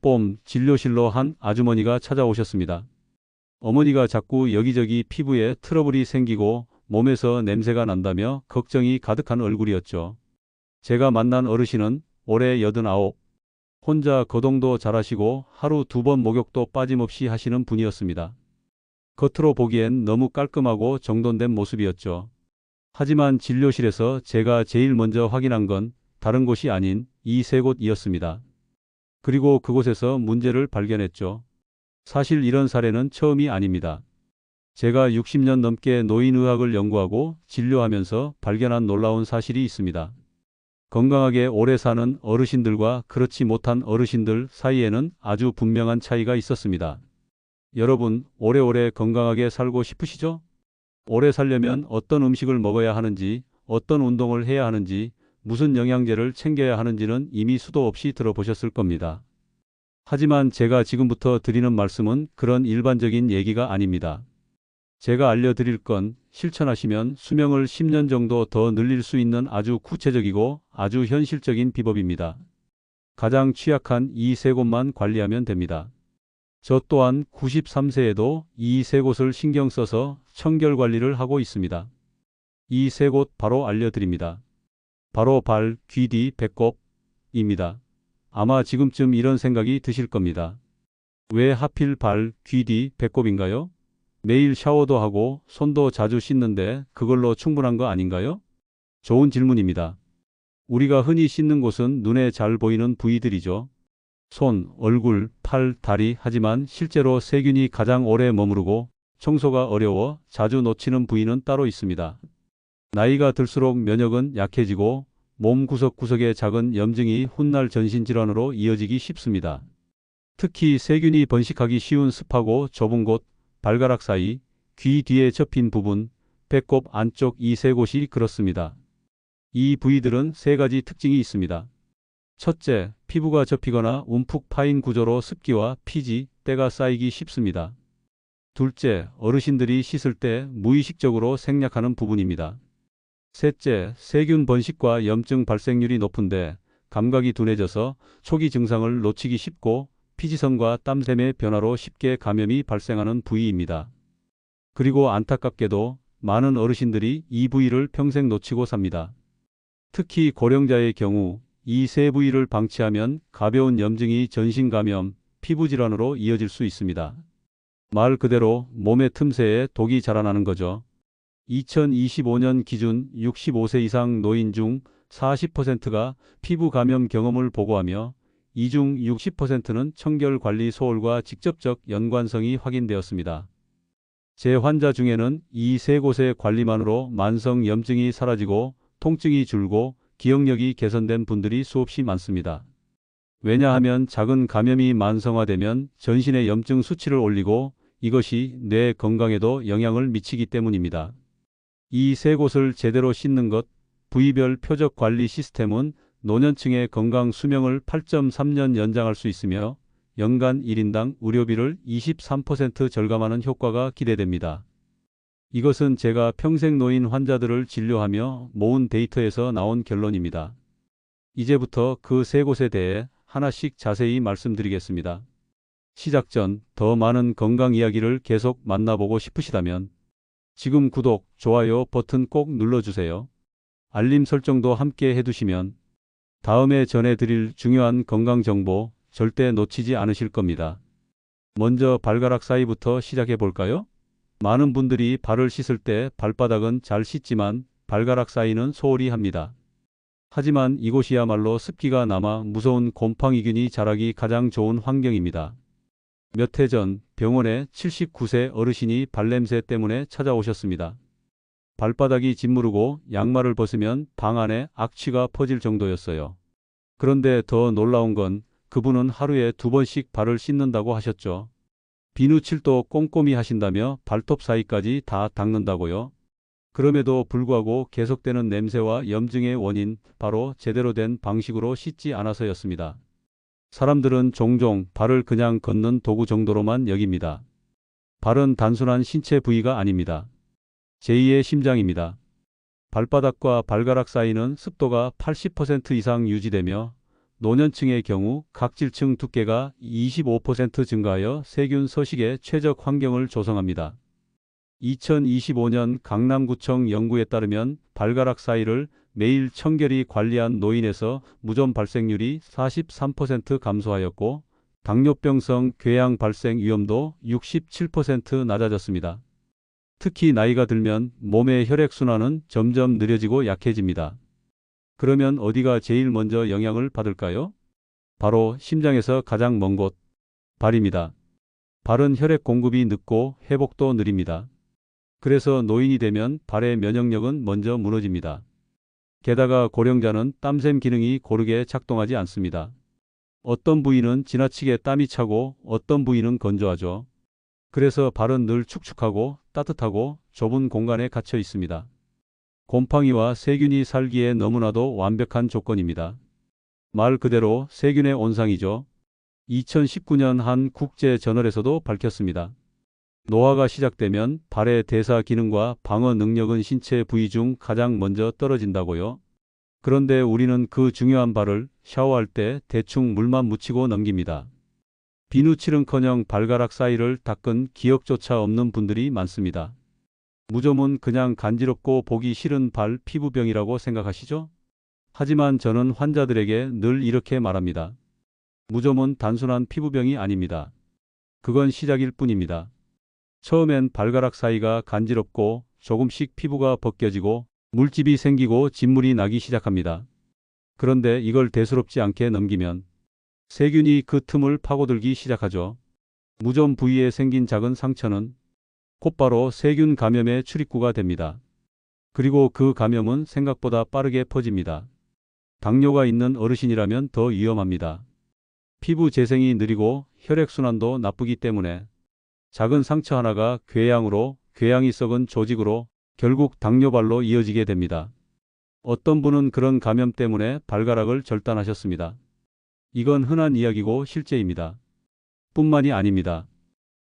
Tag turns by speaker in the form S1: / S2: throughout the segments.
S1: 봄 진료실로 한 아주머니가 찾아오셨습니다. 어머니가 자꾸 여기저기 피부에 트러블이 생기고 몸에서 냄새가 난다며 걱정이 가득한 얼굴이었죠. 제가 만난 어르신은 올해 89, 혼자 거동도 잘하시고 하루 2번 목욕도 빠짐없이 하시는 분이었습니다. 겉으로 보기엔 너무 깔끔하고 정돈된 모습이었죠. 하지만 진료실에서 제가 제일 먼저 확인한 건 다른 곳이 아닌 이 세 곳이었습니다. 그리고 그곳에서 문제를 발견했죠. 사실 이런 사례는 처음이 아닙니다. 제가 60년 넘게 노인의학을 연구하고 진료하면서 발견한 놀라운 사실이 있습니다. 건강하게 오래 사는 어르신들과 그렇지 못한 어르신들 사이에는 아주 분명한 차이가 있었습니다. 여러분, 오래오래 건강하게 살고 싶으시죠? 오래 살려면 어떤 음식을 먹어야 하는지, 어떤 운동을 해야 하는지, 무슨 영양제를 챙겨야 하는지는 이미 수도 없이 들어보셨을 겁니다. 하지만 제가 지금부터 드리는 말씀은 그런 일반적인 얘기가 아닙니다. 제가 알려드릴 건 실천하시면 수명을 10년 정도 더 늘릴 수 있는 아주 구체적이고 아주 현실적인 비법입니다. 가장 취약한 이 세 곳만 관리하면 됩니다. 저 또한 93세에도 이 세 곳을 신경 써서 청결 관리를 하고 있습니다. 이 세 곳 바로 알려드립니다. 바로 발, 귀 뒤, 배꼽입니다. 아마 지금쯤 이런 생각이 드실 겁니다. 왜 하필 발, 귀 뒤, 배꼽인가요? 매일 샤워도 하고 손도 자주 씻는데 그걸로 충분한 거 아닌가요? 좋은 질문입니다. 우리가 흔히 씻는 곳은 눈에 잘 보이는 부위들이죠. 손, 얼굴, 팔, 다리. 하지만 실제로 세균이 가장 오래 머무르고 청소가 어려워 자주 놓치는 부위는 따로 있습니다. 나이가 들수록 면역은 약해지고 몸 구석구석에 작은 염증이 훗날 전신질환으로 이어지기 쉽습니다. 특히 세균이 번식하기 쉬운 습하고 좁은 곳, 발가락 사이, 귀 뒤에 접힌 부분, 배꼽 안쪽 이 세 곳이 그렇습니다. 이 부위들은 세 가지 특징이 있습니다. 첫째, 피부가 접히거나 움푹 파인 구조로 습기와 피지, 때가 쌓이기 쉽습니다. 둘째, 어르신들이 씻을 때 무의식적으로 생략하는 부분입니다. 셋째, 세균 번식과 염증 발생률이 높은데 감각이 둔해져서 초기 증상을 놓치기 쉽고 피지성과 땀샘의 변화로 쉽게 감염이 발생하는 부위입니다. 그리고 안타깝게도 많은 어르신들이 이 부위를 평생 놓치고 삽니다. 특히 고령자의 경우 이 세 부위를 방치하면 가벼운 염증이 전신 감염, 피부 질환으로 이어질 수 있습니다. 말 그대로 몸의 틈새에 독이 자라나는 거죠. 2025년 기준 65세 이상 노인 중 40%가 피부 감염 경험을 보고하며 이 중 60%는 청결관리 소홀과 직접적 연관성이 확인되었습니다. 제 환자 중에는 이 세 곳의 관리만으로 만성 염증이 사라지고 통증이 줄고 기억력이 개선된 분들이 수없이 많습니다. 왜냐하면 작은 감염이 만성화되면 전신의 염증 수치를 올리고 이것이 뇌 건강에도 영향을 미치기 때문입니다. 이 세 곳을 제대로 씻는 것, 부위별 표적 관리 시스템은 노년층의 건강 수명을 8.3년 연장할 수 있으며 연간 1인당 의료비를 23% 절감하는 효과가 기대됩니다. 이것은 제가 평생 노인 환자들을 진료하며 모은 데이터에서 나온 결론입니다. 이제부터 그 세 곳에 대해 하나씩 자세히 말씀드리겠습니다. 시작 전 더 많은 건강 이야기를 계속 만나보고 싶으시다면 지금 구독, 좋아요 버튼 꼭 눌러주세요. 알림 설정도 함께 해두시면 다음에 전해드릴 중요한 건강 정보 절대 놓치지 않으실 겁니다. 먼저 발가락 사이부터 시작해 볼까요? 많은 분들이 발을 씻을 때 발바닥은 잘 씻지만 발가락 사이는 소홀히 합니다. 하지만 이곳이야말로 습기가 남아 무서운 곰팡이균이 자라기 가장 좋은 환경입니다. 몇 해 전 병원에 79세 어르신이 발냄새 때문에 찾아오셨습니다. 발바닥이 짓무르고 양말을 벗으면 방 안에 악취가 퍼질 정도였어요. 그런데 더 놀라운 건 그분은 하루에 2번씩 발을 씻는다고 하셨죠. 비누칠도 꼼꼼히 하신다며 발톱 사이까지 다 닦는다고요. 그럼에도 불구하고 계속되는 냄새와 염증의 원인 바로 제대로 된 방식으로 씻지 않아서였습니다. 사람들은 종종 발을 그냥 걷는 도구 정도로만 여깁니다. 발은 단순한 신체 부위가 아닙니다. 제2의 심장입니다. 발바닥과 발가락 사이는 습도가 80% 이상 유지되며 노년층의 경우 각질층 두께가 25% 증가하여 세균 서식에 최적 환경을 조성합니다. 2025년 강남구청 연구에 따르면 발가락 사이를 매일 청결히 관리한 노인에서 무좀 발생률이 43% 감소하였고 당뇨병성 궤양 발생 위험도 67% 낮아졌습니다. 특히 나이가 들면 몸의 혈액순환은 점점 느려지고 약해집니다. 그러면 어디가 제일 먼저 영향을 받을까요? 바로 심장에서 가장 먼 곳, 발입니다. 발은 혈액 공급이 늦고 회복도 느립니다. 그래서 노인이 되면 발의 면역력은 먼저 무너집니다. 게다가 고령자는 땀샘 기능이 고르게 작동하지 않습니다. 어떤 부위는 지나치게 땀이 차고 어떤 부위는 건조하죠. 그래서 발은 늘 축축하고 따뜻하고 좁은 공간에 갇혀 있습니다. 곰팡이와 세균이 살기에 너무나도 완벽한 조건입니다. 말 그대로 세균의 온상이죠. 2019년 한 국제 저널에서도 밝혔습니다. 노화가 시작되면 발의 대사 기능과 방어 능력은 신체 부위 중 가장 먼저 떨어진다고요. 그런데 우리는 그 중요한 발을 샤워할 때 대충 물만 묻히고 넘깁니다. 비누칠은커녕 발가락 사이를 닦은 기억조차 없는 분들이 많습니다. 무좀은 그냥 간지럽고 보기 싫은 발 피부병이라고 생각하시죠? 하지만 저는 환자들에게 늘 이렇게 말합니다. 무좀은 단순한 피부병이 아닙니다. 그건 시작일 뿐입니다. 처음엔 발가락 사이가 간지럽고 조금씩 피부가 벗겨지고 물집이 생기고 진물이 나기 시작합니다. 그런데 이걸 대수롭지 않게 넘기면 세균이 그 틈을 파고들기 시작하죠. 무좀 부위에 생긴 작은 상처는 곧바로 세균 감염의 출입구가 됩니다. 그리고 그 감염은 생각보다 빠르게 퍼집니다. 당뇨가 있는 어르신이라면 더 위험합니다. 피부 재생이 느리고 혈액순환도 나쁘기 때문에 작은 상처 하나가 궤양으로, 궤양이 썩은 조직으로 결국 당뇨발로 이어지게 됩니다. 어떤 분은 그런 감염 때문에 발가락을 절단하셨습니다. 이건 흔한 이야기고 실제입니다. 뿐만이 아닙니다.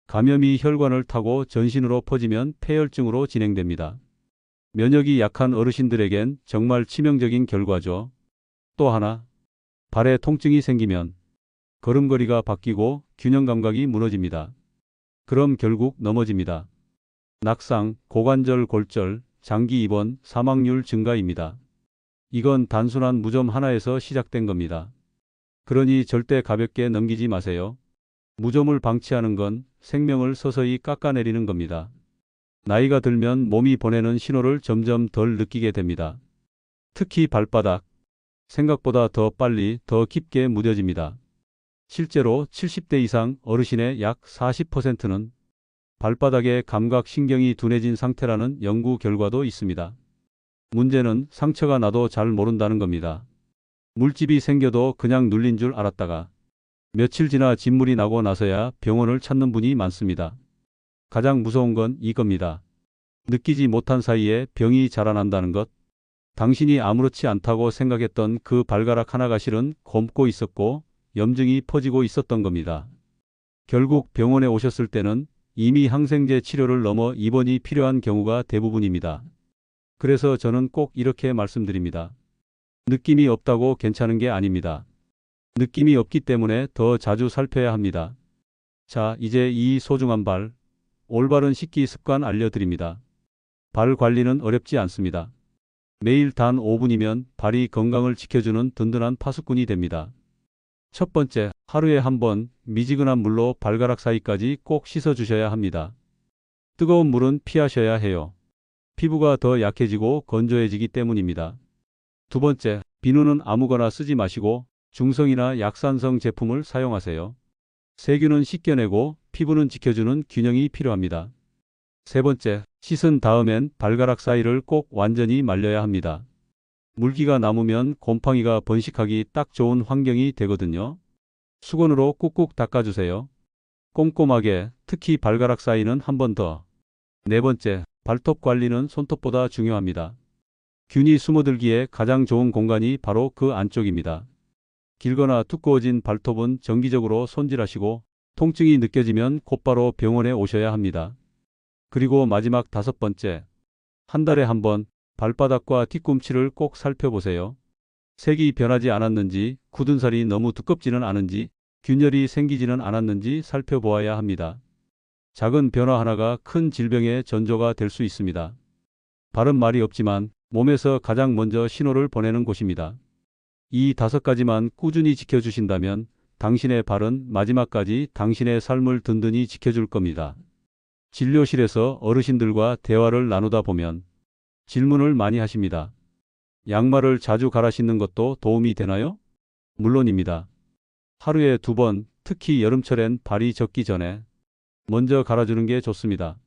S1: 감염이 혈관을 타고 전신으로 퍼지면 폐혈증으로 진행됩니다. 면역이 약한 어르신들에겐 정말 치명적인 결과죠. 또 하나, 발에 통증이 생기면 걸음걸이가 바뀌고 균형 감각이 무너집니다. 그럼 결국 넘어집니다. 낙상, 고관절 골절, 장기 입원, 사망률 증가입니다. 이건 단순한 무좀 하나에서 시작된 겁니다. 그러니 절대 가볍게 넘기지 마세요. 무좀을 방치하는 건 생명을 서서히 깎아내리는 겁니다. 나이가 들면 몸이 보내는 신호를 점점 덜 느끼게 됩니다. 특히 발바닥, 생각보다 더 빨리, 더 깊게 무뎌집니다. 실제로 70대 이상 어르신의 약 40%는 발바닥의 감각신경이 둔해진 상태라는 연구 결과도 있습니다. 문제는 상처가 나도 잘 모른다는 겁니다. 물집이 생겨도 그냥 눌린 줄 알았다가 며칠 지나 진물이 나고 나서야 병원을 찾는 분이 많습니다. 가장 무서운 건 이겁니다. 느끼지 못한 사이에 병이 자라난다는 것. 당신이 아무렇지 않다고 생각했던 그 발가락 하나가 실은 곪고 있었고 염증이 퍼지고 있었던 겁니다. 결국 병원에 오셨을 때는 이미 항생제 치료를 넘어 입원이 필요한 경우가 대부분입니다. 그래서 저는 꼭 이렇게 말씀드립니다. 느낌이 없다고 괜찮은 게 아닙니다. 느낌이 없기 때문에 더 자주 살펴야 합니다. 자, 이제 이 소중한 발, 올바른 씻기 습관 알려드립니다. 발 관리는 어렵지 않습니다. 매일 단 5분이면 발이 건강을 지켜주는 든든한 파수꾼이 됩니다. 첫 번째, 하루에 한 번 미지근한 물로 발가락 사이까지 꼭 씻어주셔야 합니다. 뜨거운 물은 피하셔야 해요. 피부가 더 약해지고 건조해지기 때문입니다. 두 번째, 비누는 아무거나 쓰지 마시고 중성이나 약산성 제품을 사용하세요. 세균은 씻겨내고 피부는 지켜주는 균형이 필요합니다. 세 번째, 씻은 다음엔 발가락 사이를 꼭 완전히 말려야 합니다. 물기가 남으면 곰팡이가 번식하기 딱 좋은 환경이 되거든요. 수건으로 꾹꾹 닦아주세요. 꼼꼼하게, 특히 발가락 사이는 한 번 더. 네 번째, 발톱 관리는 손톱보다 중요합니다. 균이 숨어들기에 가장 좋은 공간이 바로 그 안쪽입니다. 길거나 두꺼워진 발톱은 정기적으로 손질하시고 통증이 느껴지면 곧바로 병원에 오셔야 합니다. 그리고 마지막 다섯 번째, 한 달에 한 번 발바닥과 뒤꿈치를 꼭 살펴보세요. 색이 변하지 않았는지, 굳은 살이 너무 두껍지는 않은지, 균열이 생기지는 않았는지 살펴보아야 합니다. 작은 변화 하나가 큰 질병의 전조가 될 수 있습니다. 발은 말이 없지만 몸에서 가장 먼저 신호를 보내는 곳입니다. 이 5가지만 꾸준히 지켜주신다면 당신의 발은 마지막까지 당신의 삶을 든든히 지켜줄 겁니다. 진료실에서 어르신들과 대화를 나누다 보면 질문을 많이 하십니다. 양말을 자주 갈아 신는 것도 도움이 되나요? 물론입니다. 하루에 2번, 특히 여름철엔 발이 젖기 전에 먼저 갈아주는 게 좋습니다.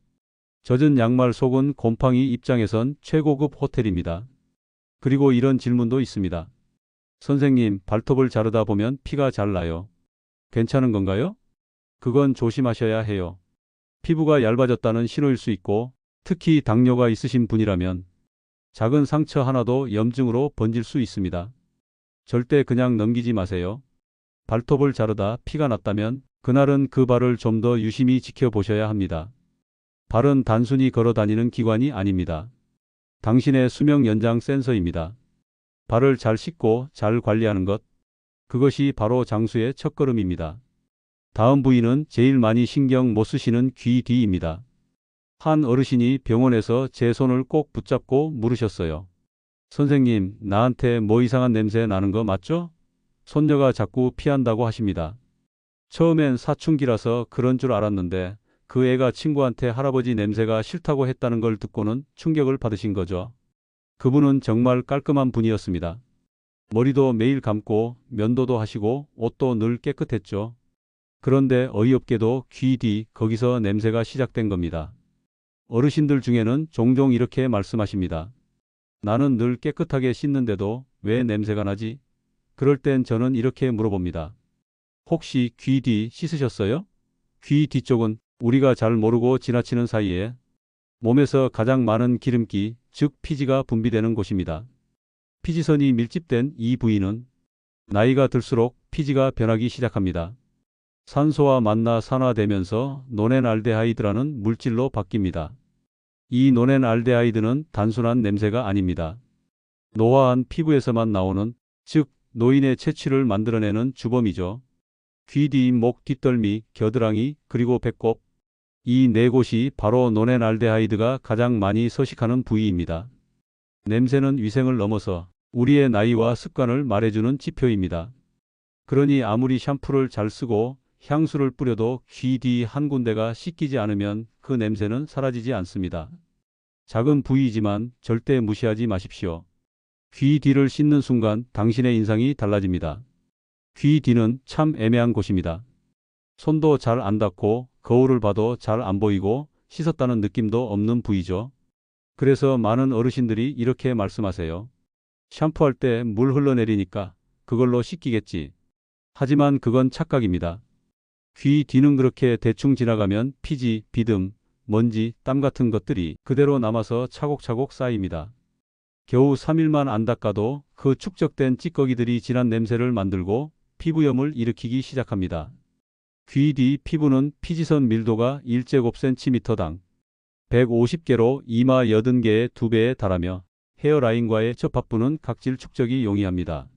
S1: 젖은 양말 속은 곰팡이 입장에선 최고급 호텔입니다. 그리고 이런 질문도 있습니다. 선생님, 발톱을 자르다 보면 피가 잘 나요. 괜찮은 건가요? 그건 조심하셔야 해요. 피부가 얇아졌다는 신호일 수 있고, 특히 당뇨가 있으신 분이라면 작은 상처 하나도 염증으로 번질 수 있습니다. 절대 그냥 넘기지 마세요. 발톱을 자르다 피가 났다면 그날은 그 발을 좀 더 유심히 지켜보셔야 합니다. 발은 단순히 걸어 다니는 기관이 아닙니다. 당신의 수명 연장 센서입니다. 발을 잘 씻고 잘 관리하는 것, 그것이 바로 장수의 첫걸음입니다. 다음 부위는 제일 많이 신경 못 쓰시는 귀 뒤입니다. 한 어르신이 병원에서 제 손을 꼭 붙잡고 물으셨어요. 선생님, 나한테 뭐 이상한 냄새 나는 거 맞죠? 손녀가 자꾸 피한다고 하십니다. 처음엔 사춘기라서 그런 줄 알았는데 그 애가 친구한테 할아버지 냄새가 싫다고 했다는 걸 듣고는 충격을 받으신 거죠. 그분은 정말 깔끔한 분이었습니다. 머리도 매일 감고 면도도 하시고 옷도 늘 깨끗했죠. 그런데 어이없게도 귀 뒤 거기서 냄새가 시작된 겁니다. 어르신들 중에는 종종 이렇게 말씀하십니다. 나는 늘 깨끗하게 씻는데도 왜 냄새가 나지? 그럴 땐 저는 이렇게 물어봅니다. 혹시 귀 뒤 씻으셨어요? 귀 뒤쪽은 우리가 잘 모르고 지나치는 사이에 몸에서 가장 많은 기름기, 즉 피지가 분비되는 곳입니다. 피지선이 밀집된 이 부위는 나이가 들수록 피지가 변하기 시작합니다. 산소와 만나 산화되면서 노넨알데하이드라는 물질로 바뀝니다. 이 노넨알데하이드는 단순한 냄새가 아닙니다. 노화한 피부에서만 나오는, 즉 노인의 체취를 만들어내는 주범이죠. 귀 뒤, 목 뒷덜미, 겨드랑이, 그리고 배꼽. 이 4곳이 바로 노넨알데하이드가 가장 많이 서식하는 부위입니다. 냄새는 위생을 넘어서 우리의 나이와 습관을 말해주는 지표입니다. 그러니 아무리 샴푸를 잘 쓰고 향수를 뿌려도 귀 뒤 한 군데가 씻기지 않으면 그 냄새는 사라지지 않습니다. 작은 부위이지만 절대 무시하지 마십시오. 귀 뒤를 씻는 순간 당신의 인상이 달라집니다. 귀 뒤는 참 애매한 곳입니다. 손도 잘 안 닿고 거울을 봐도 잘 안 보이고 씻었다는 느낌도 없는 부위죠. 그래서 많은 어르신들이 이렇게 말씀하세요. 샴푸할 때 물 흘러내리니까 그걸로 씻기겠지. 하지만 그건 착각입니다. 귀 뒤는 그렇게 대충 지나가면 피지, 비듬, 먼지, 땀 같은 것들이 그대로 남아서 차곡차곡 쌓입니다. 겨우 3일만 안 닦아도 그 축적된 찌꺼기들이 진한 냄새를 만들고 피부염을 일으키기 시작합니다. 귀 뒤 피부는 피지선 밀도가 1제곱센티미터당 150개로 이마 80개의 2배에 달하며 헤어라인과의 접합부는 각질 축적이 용이합니다.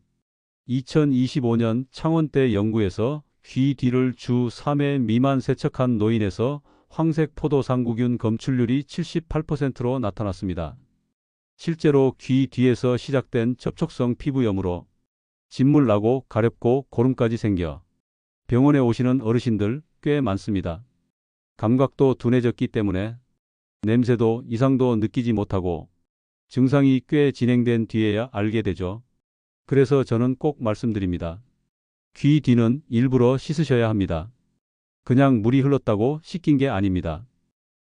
S1: 2025년 창원대 연구에서 귀 뒤를 주 3회 미만 세척한 노인에서 황색 포도상구균 검출률이 78%로 나타났습니다. 실제로 귀 뒤에서 시작된 접촉성 피부염으로 진물 나고 가렵고 고름까지 생겨 병원에 오시는 어르신들 꽤 많습니다. 감각도 둔해졌기 때문에 냄새도 이상도 느끼지 못하고 증상이 꽤 진행된 뒤에야 알게 되죠. 그래서 저는 꼭 말씀드립니다. 귀 뒤는 일부러 씻으셔야 합니다. 그냥 물이 흘렀다고 씻긴 게 아닙니다.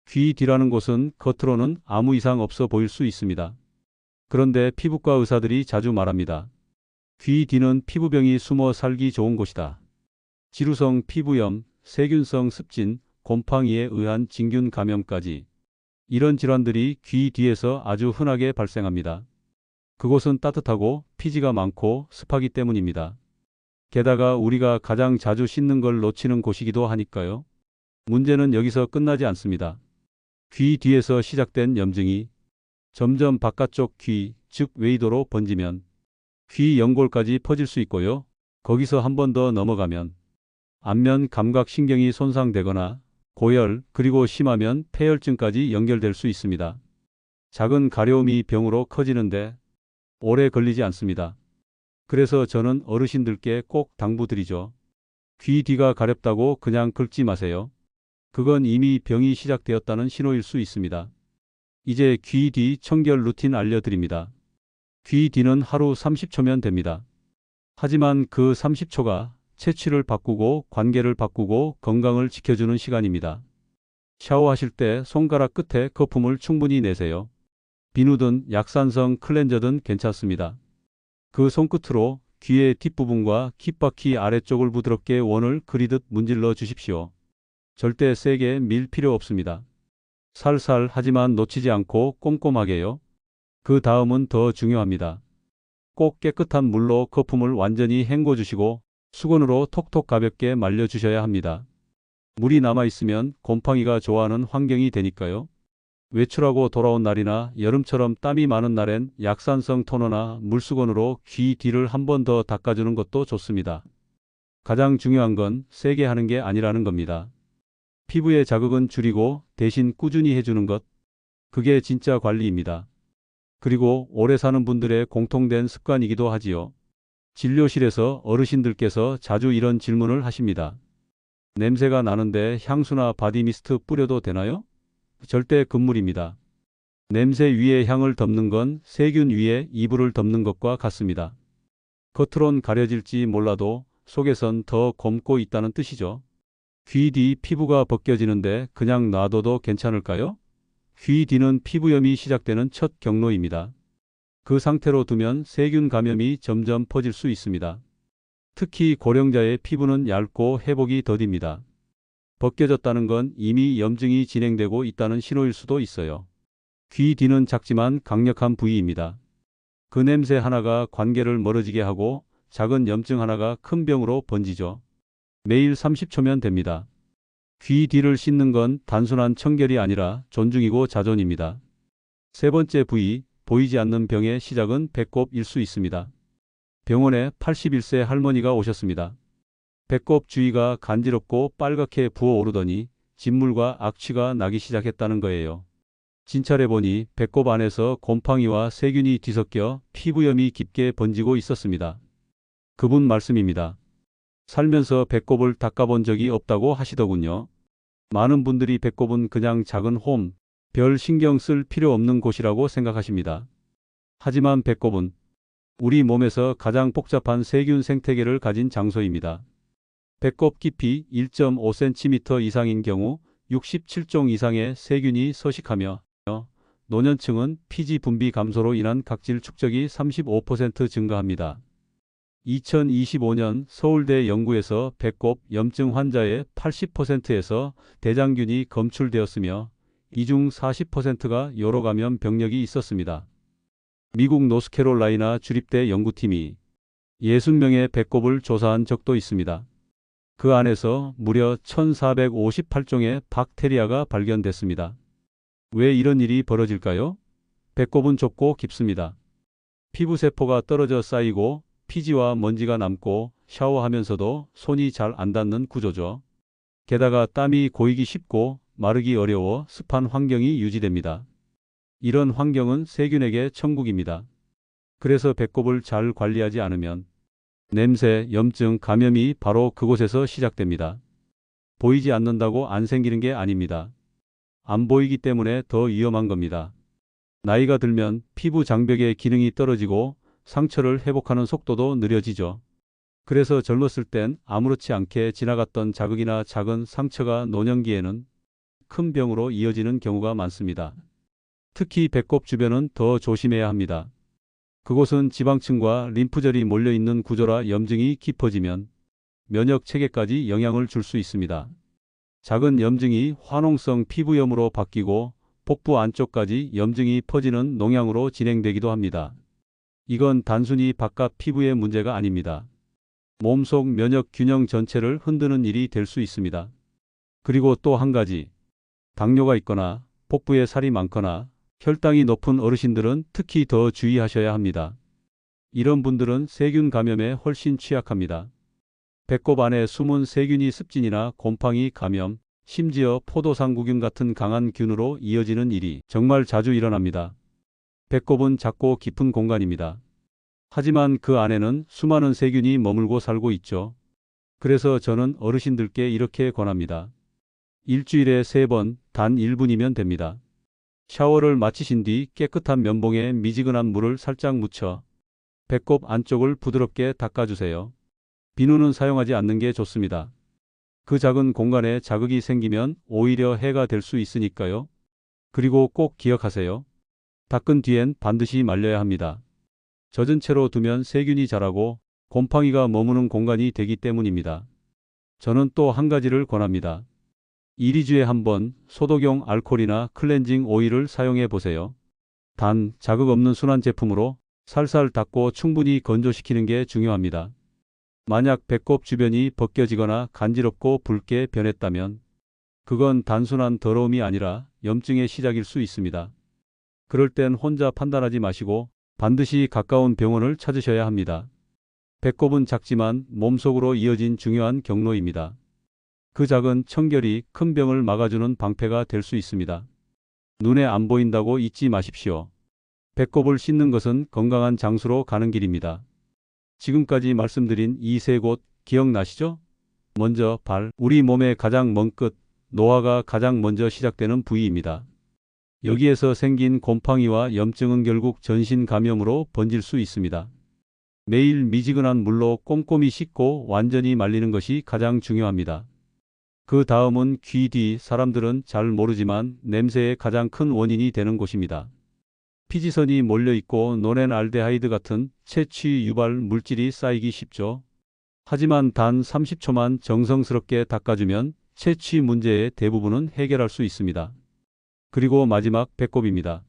S1: 귀 뒤라는 곳은 겉으로는 아무 이상 없어 보일 수 있습니다. 그런데 피부과 의사들이 자주 말합니다. 귀 뒤는 피부병이 숨어 살기 좋은 곳이다. 지루성 피부염, 세균성 습진, 곰팡이에 의한 진균 감염까지 이런 질환들이 귀 뒤에서 아주 흔하게 발생합니다. 그곳은 따뜻하고 피지가 많고 습하기 때문입니다. 게다가 우리가 가장 자주 씻는 걸 놓치는 곳이기도 하니까요. 문제는 여기서 끝나지 않습니다. 귀 뒤에서 시작된 염증이 점점 바깥쪽 귀, 즉 외이도로 번지면 귀 연골까지 퍼질 수 있고요. 거기서 한 번 더 넘어가면 안면 감각신경이 손상되거나 고열, 그리고 심하면 폐혈증까지 연결될 수 있습니다. 작은 가려움이 병으로 커지는데 오래 걸리지 않습니다. 그래서 저는 어르신들께 꼭 당부드리죠. 귀 뒤가 가렵다고 그냥 긁지 마세요. 그건 이미 병이 시작되었다는 신호일 수 있습니다. 이제 귀 뒤 청결 루틴 알려드립니다. 귀 뒤는 하루 30초면 됩니다. 하지만 그 30초가 채취를 바꾸고 관계를 바꾸고 건강을 지켜주는 시간입니다. 샤워하실 때 손가락 끝에 거품을 충분히 내세요. 비누든 약산성 클렌저든 괜찮습니다. 그 손끝으로 귀의 뒷부분과 귓바퀴 아래쪽을 부드럽게 원을 그리듯 문질러 주십시오. 절대 세게 밀 필요 없습니다. 살살 하지만 놓치지 않고 꼼꼼하게요. 그 다음은 더 중요합니다. 꼭 깨끗한 물로 거품을 완전히 헹궈주시고 수건으로 톡톡 가볍게 말려주셔야 합니다. 물이 남아있으면 곰팡이가 좋아하는 환경이 되니까요. 외출하고 돌아온 날이나 여름처럼 땀이 많은 날엔 약산성 토너나 물수건으로 귀 뒤를 한 번 더 닦아주는 것도 좋습니다. 가장 중요한 건 세게 하는 게 아니라는 겁니다. 피부의 자극은 줄이고 대신 꾸준히 해주는 것. 그게 진짜 관리입니다. 그리고 오래 사는 분들의 공통된 습관이기도 하지요. 진료실에서 어르신들께서 자주 이런 질문을 하십니다. 냄새가 나는데 향수나 바디미스트 뿌려도 되나요? 절대 금물입니다. 냄새 위에 향을 덮는 건 세균 위에 이불을 덮는 것과 같습니다. 겉으론 가려질지 몰라도 속에선 더 곪고 있다는 뜻이죠. 귀 뒤 피부가 벗겨지는데 그냥 놔둬도 괜찮을까요? 귀 뒤는 피부염이 시작되는 첫 경로입니다. 그 상태로 두면 세균 감염이 점점 퍼질 수 있습니다. 특히 고령자의 피부는 얇고 회복이 더딥니다. 벗겨졌다는 건 이미 염증이 진행되고 있다는 신호일 수도 있어요. 귀 뒤는 작지만 강력한 부위입니다. 그 냄새 하나가 관계를 멀어지게 하고 작은 염증 하나가 큰 병으로 번지죠. 매일 30초면 됩니다. 귀 뒤를 씻는 건 단순한 청결이 아니라 존중이고 자존입니다. 세 번째 부위, 보이지 않는 병의 시작은 배꼽일 수 있습니다. 병원에 81세 할머니가 오셨습니다. 배꼽 주위가 간지럽고 빨갛게 부어오르더니 진물과 악취가 나기 시작했다는 거예요. 진찰해보니 배꼽 안에서 곰팡이와 세균이 뒤섞여 피부염이 깊게 번지고 있었습니다. 그분 말씀입니다. 살면서 배꼽을 닦아본 적이 없다고 하시더군요. 많은 분들이 배꼽은 그냥 작은 홈, 별 신경 쓸 필요 없는 곳이라고 생각하십니다. 하지만 배꼽은 우리 몸에서 가장 복잡한 세균 생태계를 가진 장소입니다. 배꼽 깊이 1.5cm 이상인 경우 67종 이상의 세균이 서식하며 노년층은 피지 분비 감소로 인한 각질 축적이 35% 증가합니다. 2025년 서울대 연구에서 배꼽 염증 환자의 80%에서 대장균이 검출되었으며 이 중 40%가 요로 감염 병력이 있었습니다. 미국 노스캐롤라이나 주립대 연구팀이 60명의 배꼽을 조사한 적도 있습니다. 그 안에서 무려 1458종의 박테리아가 발견됐습니다. 왜 이런 일이 벌어질까요? 배꼽은 좁고 깊습니다. 피부세포가 떨어져 쌓이고 피지와 먼지가 남고 샤워하면서도 손이 잘 안 닿는 구조죠. 게다가 땀이 고이기 쉽고 마르기 어려워 습한 환경이 유지됩니다. 이런 환경은 세균에게 천국입니다. 그래서 배꼽을 잘 관리하지 않으면 냄새, 염증, 감염이 바로 그곳에서 시작됩니다. 보이지 않는다고 안 생기는 게 아닙니다. 안 보이기 때문에 더 위험한 겁니다. 나이가 들면 피부 장벽의 기능이 떨어지고 상처를 회복하는 속도도 느려지죠. 그래서 젊었을 땐 아무렇지 않게 지나갔던 자극이나 작은 상처가 노년기에는 큰 병으로 이어지는 경우가 많습니다. 특히 배꼽 주변은 더 조심해야 합니다. 그곳은 지방층과 림프절이 몰려있는 구조라 염증이 깊어지면 면역 체계까지 영향을 줄 수 있습니다. 작은 염증이 화농성 피부염으로 바뀌고 복부 안쪽까지 염증이 퍼지는 농양으로 진행되기도 합니다. 이건 단순히 바깥 피부의 문제가 아닙니다. 몸속 면역 균형 전체를 흔드는 일이 될 수 있습니다. 그리고 또 한 가지, 당뇨가 있거나 복부에 살이 많거나 혈당이 높은 어르신들은 특히 더 주의하셔야 합니다. 이런 분들은 세균 감염에 훨씬 취약합니다. 배꼽 안에 숨은 세균이 습진이나 곰팡이 감염, 심지어 포도상구균 같은 강한 균으로 이어지는 일이 정말 자주 일어납니다. 배꼽은 작고 깊은 공간입니다. 하지만 그 안에는 수많은 세균이 머물고 살고 있죠. 그래서 저는 어르신들께 이렇게 권합니다. 일주일에 3번, 단 1분이면 됩니다. 샤워를 마치신 뒤 깨끗한 면봉에 미지근한 물을 살짝 묻혀 배꼽 안쪽을 부드럽게 닦아주세요. 비누는 사용하지 않는 게 좋습니다. 그 작은 공간에 자극이 생기면 오히려 해가 될 수 있으니까요. 그리고 꼭 기억하세요. 닦은 뒤엔 반드시 말려야 합니다. 젖은 채로 두면 세균이 자라고 곰팡이가 머무는 공간이 되기 때문입니다. 저는 또 한 가지를 권합니다. 2~2주에 한 번 소독용 알코올이나 클렌징 오일을 사용해 보세요. 단, 자극 없는 순한 제품으로 살살 닦고 충분히 건조시키는 게 중요합니다. 만약 배꼽 주변이 벗겨지거나 간지럽고 붉게 변했다면 그건 단순한 더러움이 아니라 염증의 시작일 수 있습니다. 그럴 땐 혼자 판단하지 마시고 반드시 가까운 병원을 찾으셔야 합니다. 배꼽은 작지만 몸속으로 이어진 중요한 경로입니다. 그 작은 청결이 큰 병을 막아주는 방패가 될 수 있습니다. 눈에 안 보인다고 잊지 마십시오. 배꼽을 씻는 것은 건강한 장수로 가는 길입니다. 지금까지 말씀드린 이 3곳 기억나시죠? 먼저 발, 우리 몸의 가장 먼 끝, 노화가 가장 먼저 시작되는 부위입니다. 여기에서 생긴 곰팡이와 염증은 결국 전신 감염으로 번질 수 있습니다. 매일 미지근한 물로 꼼꼼히 씻고 완전히 말리는 것이 가장 중요합니다. 그 다음은 귀 뒤, 사람들은 잘 모르지만 냄새의 가장 큰 원인이 되는 곳입니다. 피지선이 몰려있고 노렌알데하이드 같은 채취 유발 물질이 쌓이기 쉽죠. 하지만 단 30초만 정성스럽게 닦아주면 채취 문제의 대부분은 해결할 수 있습니다. 그리고 마지막 배꼽입니다.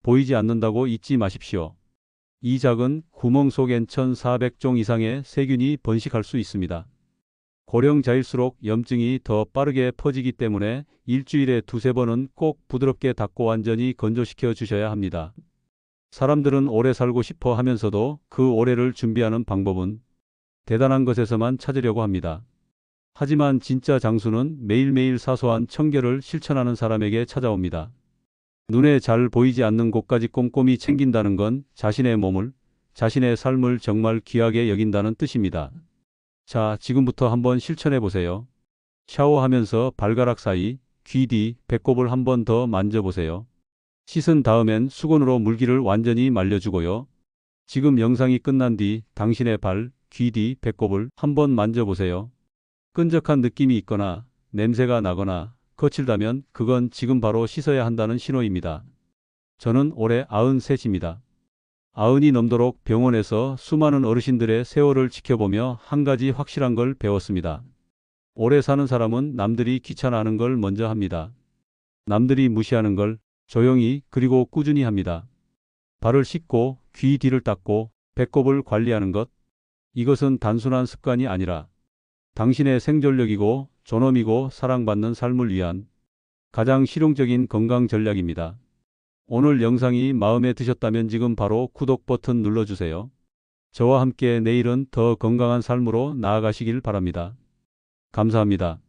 S1: 보이지 않는다고 잊지 마십시오. 이 작은 구멍 속엔 1400종 이상의 세균이 번식할 수 있습니다. 고령자일수록 염증이 더 빠르게 퍼지기 때문에 일주일에 2~3번은 꼭 부드럽게 닦고 완전히 건조시켜 주셔야 합니다. 사람들은 오래 살고 싶어 하면서도 그 오래를 준비하는 방법은 대단한 것에서만 찾으려고 합니다. 하지만 진짜 장수는 매일매일 사소한 청결을 실천하는 사람에게 찾아옵니다. 눈에 잘 보이지 않는 곳까지 꼼꼼히 챙긴다는 건 자신의 몸을, 자신의 삶을 정말 귀하게 여긴다는 뜻입니다. 자, 지금부터 한번 실천해 보세요. 샤워하면서 발가락 사이, 귀 뒤, 배꼽을 한 번 더 만져보세요. 씻은 다음엔 수건으로 물기를 완전히 말려주고요. 지금 영상이 끝난 뒤 당신의 발, 귀 뒤, 배꼽을 한번 만져보세요. 끈적한 느낌이 있거나 냄새가 나거나 거칠다면 그건 지금 바로 씻어야 한다는 신호입니다. 저는 올해 93입니다. 90이 넘도록 병원에서 수많은 어르신들의 세월을 지켜보며 한 가지 확실한 걸 배웠습니다. 오래 사는 사람은 남들이 귀찮아하는 걸 먼저 합니다. 남들이 무시하는 걸 조용히 그리고 꾸준히 합니다. 발을 씻고 귀 뒤를 닦고 배꼽을 관리하는 것. 이것은 단순한 습관이 아니라 당신의 생존력이고 존엄이고 사랑받는 삶을 위한 가장 실용적인 건강 전략입니다. 오늘 영상이 마음에 드셨다면 지금 바로 구독 버튼 눌러주세요. 저와 함께 내일은 더 건강한 삶으로 나아가시길 바랍니다. 감사합니다.